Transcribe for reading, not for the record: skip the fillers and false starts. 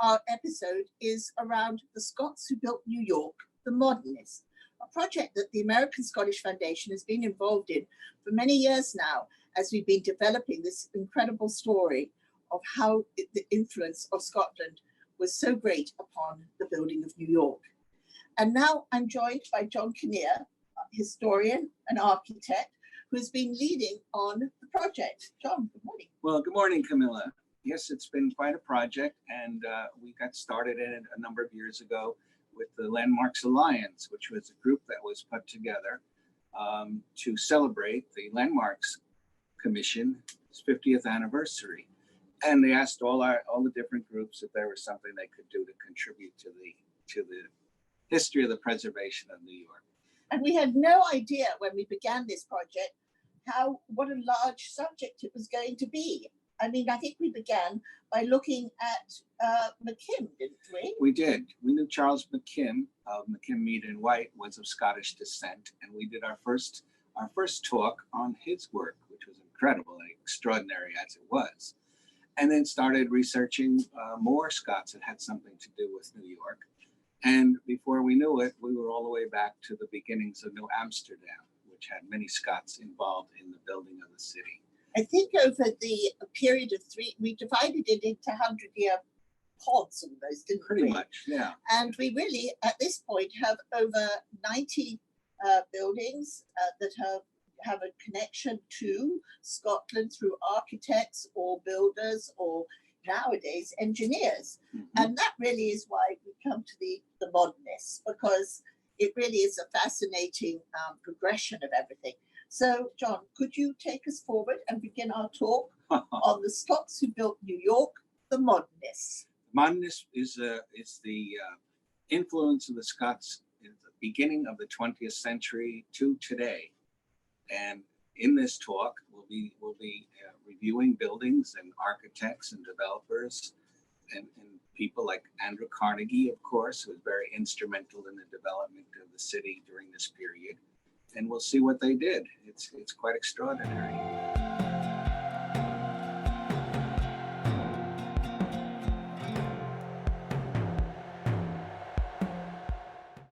our episode is around the Scots who built New York, the Modernists, a project that the American Scottish Foundation has been involved in for many years now, as we've been developing this incredible story of how the influence of Scotland was so great upon the building of New York. And now I'm joined by John Kinnear, a historian and architect, who has been leading on the project. John, good morning. Well, good morning, Camilla. Yes, it's been quite a project, and we got started in it a number of years ago with the Landmarks Alliance, which was a group that was put together to celebrate the Landmarks Commission's 50th anniversary. And they asked all the different groups if there was something they could do to contribute to the history of the preservation of New York. And we had no idea when we began this project what a large subject it was going to be. I mean, I think we began by looking at McKim, didn't we? We did. We knew Charles McKim of McKim, Mead and White was of Scottish descent, and we did our first talk on his work, which was incredible and extraordinary as it was. And then started researching more Scots that had something to do with New York. And before we knew it, we were all the way back to the beginnings of New Amsterdam, which had many Scots involved in the building of the city. I think over the period of we divided it into 100-year pods almost, didn't we? Pretty much, yeah. And we really, at this point, have over 90 buildings that have a connection to Scotland through architects or builders or nowadays engineers. Mm-hmm. And that really is why we come to the Modernists, because it really is a fascinating progression of everything. So, John, could you take us forward and begin our talk on the Scots who built New York, the Modernists? Modernists is the influence of the Scots in the beginning of the 20th century to today. And in this talk, we'll be reviewing buildings and architects and developers and people like Andrew Carnegie, of course, who was very instrumental in the development of the city during this period. And we'll see what they did. It's quite extraordinary.